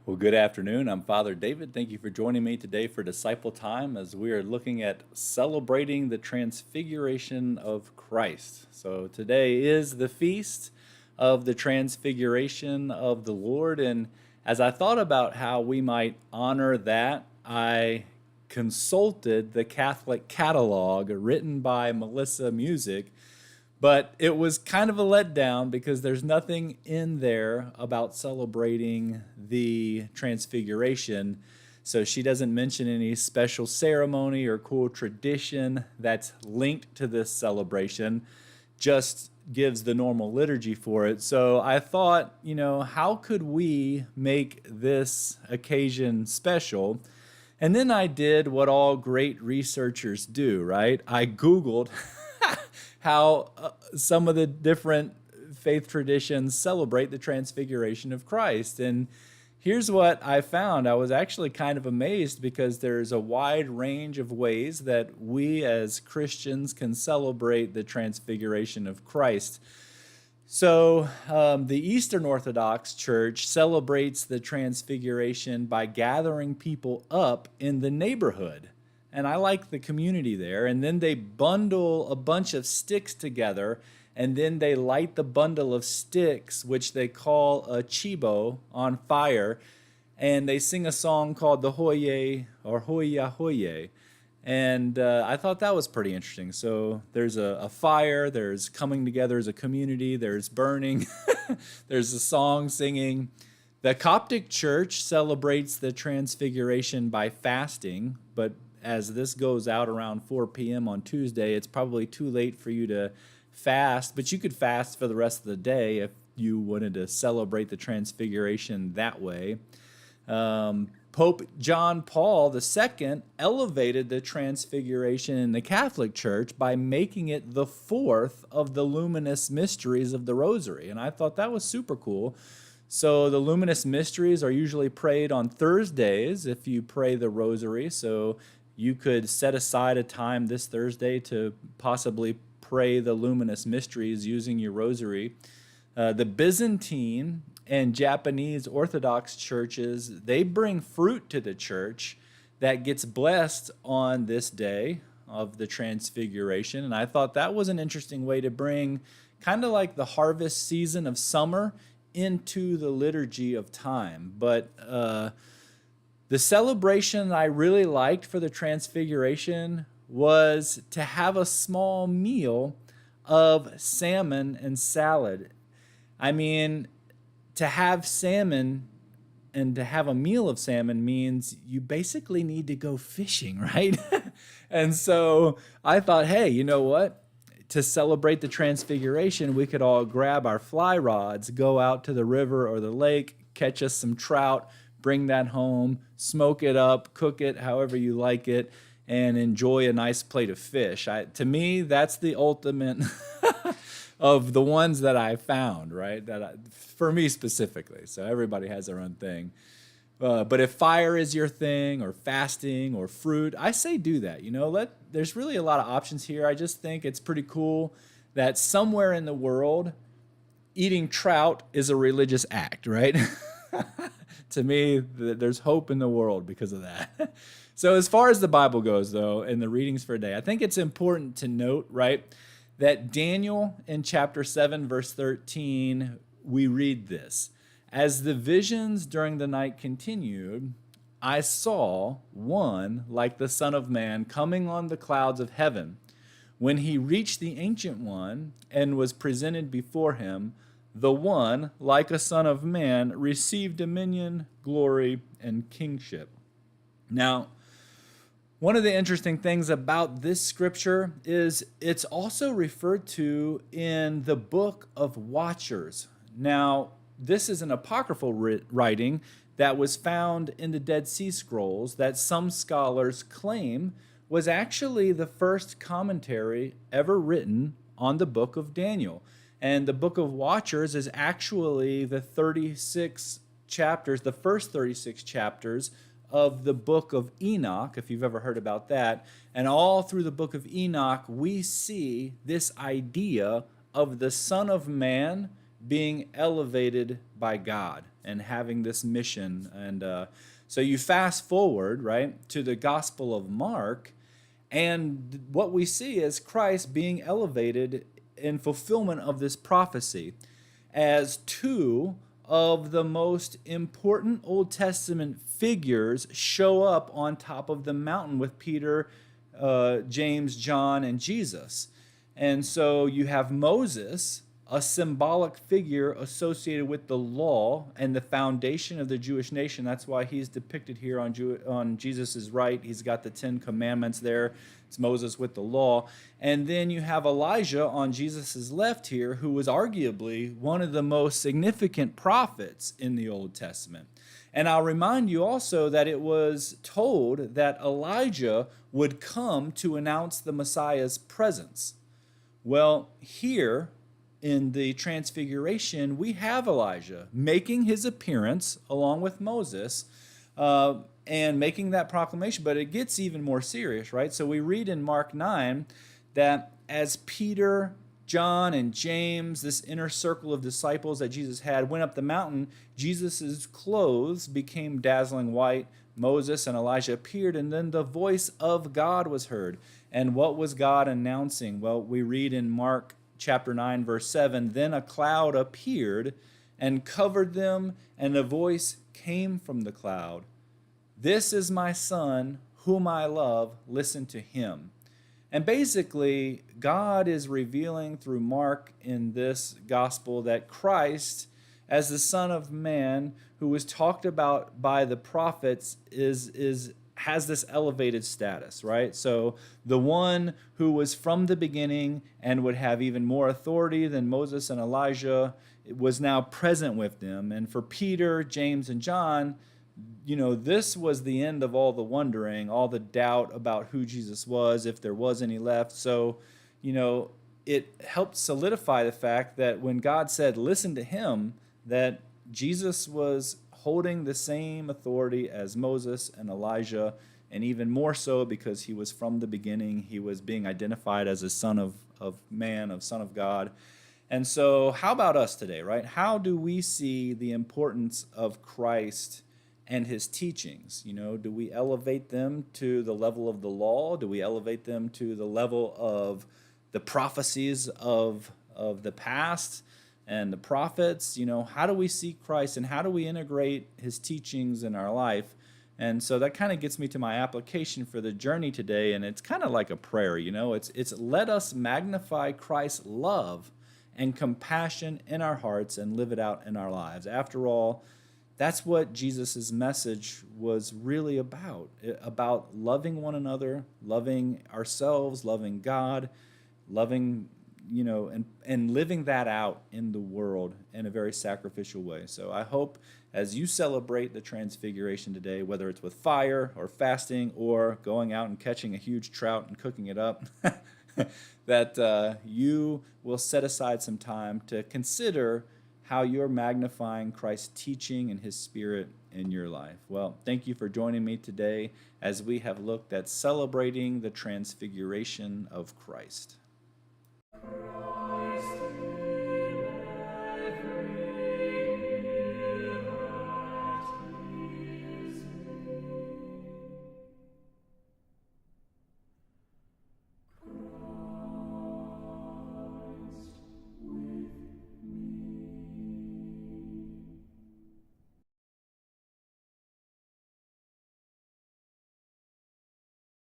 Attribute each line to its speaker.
Speaker 1: Well, good afternoon. I'm Father David. Thank you for joining me today for Disciple Time as we are looking at celebrating the Transfiguration of Christ. So, today is the feast of the Transfiguration of the Lord. And as I thought about how we might honor that, I consulted the Catholic catalog written by Melissa Music, but it was kind of a letdown because there's nothing in there about celebrating the Transfiguration. So she doesn't mention any special ceremony or cool tradition that's linked to this celebration, just gives the normal liturgy for it. So I thought, how could we make this occasion special? And then I did what all great researchers do, right? I Googled how some of the different faith traditions celebrate the transfiguration of Christ. And here's what I found. I was actually kind of amazed because there's a wide range of ways that we as Christians can celebrate the transfiguration of Christ. So, the Eastern Orthodox Church celebrates the Transfiguration by gathering people up in the neighborhood. And I like the community there. And then they bundle a bunch of sticks together, and then they light the bundle of sticks, which they call a chibo, on fire. And they sing a song called the Hoye or Hoya Hoye. And I thought that was pretty interesting. So there's a fire, there's coming together as a community, there's burning, there's a song singing. The Coptic Church celebrates the Transfiguration by fasting, but as this goes out around 4 p.m. on Tuesday, it's probably too late for you to fast, but you could fast for the rest of the day if you wanted to celebrate the Transfiguration that way. Pope John Paul II elevated the Transfiguration in the Catholic Church by making it the fourth of the luminous mysteries of the Rosary. And I thought that was super cool. So the luminous mysteries are usually prayed on Thursdays if you pray the Rosary. So you could set aside a time this Thursday to possibly pray the luminous mysteries using your Rosary. The Byzantine and Japanese Orthodox churches, they bring fruit to the church that gets blessed on this day of the Transfiguration. And I thought that was an interesting way to bring kind of like the harvest season of summer into the liturgy of time. But the celebration I really liked for the Transfiguration was to have a small meal of salmon and salad. I mean, to have salmon and to have a meal of salmon means you basically need to go fishing, right? And so I thought, hey, you know what? To celebrate the Transfiguration, we could all grab our fly rods, go out to the river or the lake, catch us some trout, bring that home, smoke it up, cook it however you like it, and enjoy a nice plate of fish. To me, that's the ultimate of the ones that I found, right? For me specifically. So everybody has their own thing. But if fire is your thing, or fasting, or fruit, I say do that. There's really a lot of options here. I just think it's pretty cool that somewhere in the world, eating trout is a religious act, right? To me, there's hope in the world because of that. So as far as the Bible goes, though, and the readings for a day, I think it's important to note, right, that Daniel in chapter 7, verse 13, we read this. As the visions during the night continued, I saw one like the Son of Man coming on the clouds of heaven. When he reached the Ancient One and was presented before him, the one, like a Son of Man, received dominion, glory, and kingship. Now, one of the interesting things about this scripture is it's also referred to in the Book of Watchers. Now, this is an apocryphal writing that was found in the Dead Sea Scrolls that some scholars claim was actually the first commentary ever written on the book of Daniel. And the Book of Watchers is actually the 36 chapters, the first 36 chapters of the book of Enoch, if you've ever heard about that. And all through the book of Enoch, we see this idea of the Son of Man being elevated by God. and having this mission. And so you fast forward, right, to the Gospel of Mark, and what we see is Christ being elevated in fulfillment of this prophecy as two of the most important Old Testament figures show up on top of the mountain with Peter, James, John, and Jesus. And so you have Moses, a symbolic figure associated with the law and the foundation of the Jewish nation. That's why he's depicted here on Jesus' right. He's got the 10 Commandments there. It's Moses with the law. And then you have Elijah on Jesus' left here, who was arguably one of the most significant prophets in the Old Testament. And I'll remind you also that it was told that Elijah would come to announce the Messiah's presence. Well, here in the Transfiguration, we have Elijah making his appearance along with Moses and making that proclamation. But it gets even more serious, right? So we read in Mark 9 that as Peter, John, and James, this inner circle of disciples that Jesus had, went up the mountain, Jesus' clothes became dazzling white. Moses and Elijah appeared, and then the voice of God was heard. And what was God announcing? Well, we read in Mark chapter 9, verse 7, then a cloud appeared and covered them, and a voice came from the cloud. This is my son, whom I love. Listen to him. And basically, God is revealing through Mark in this gospel that Christ, as the Son of Man, who was talked about by the prophets, has this elevated status, right? So the one who was from the beginning and would have even more authority than Moses and Elijah was now present with them. And for Peter, James, and John, this was the end of all the wondering, all the doubt about who Jesus was, if there was any left. So, it helped solidify the fact that when God said, listen to him, that Jesus was holding the same authority as Moses and Elijah, and even more so because he was from the beginning. He was being identified as a son of man, of son of God. And so how about us today, right? How do we see the importance of Christ and his teachings? Do we elevate them to the level of the law? Do we elevate them to the level of the prophecies of the past and the prophets? How do we see Christ, and how do we integrate his teachings in our life? And so that kind of gets me to my application for the journey today, and it's kind of like a prayer. It's let us magnify Christ's love and compassion in our hearts and live it out in our lives. After all, that's what Jesus' message was really about loving one another, loving ourselves, loving God, loving, and living that out in the world in a very sacrificial way. So I hope as you celebrate the Transfiguration today, whether it's with fire or fasting or going out and catching a huge trout and cooking it up, that you will set aside some time to consider how you're magnifying Christ's teaching and his Spirit in your life. Well, thank you for joining me today as we have looked at celebrating the Transfiguration of Christ. Christ.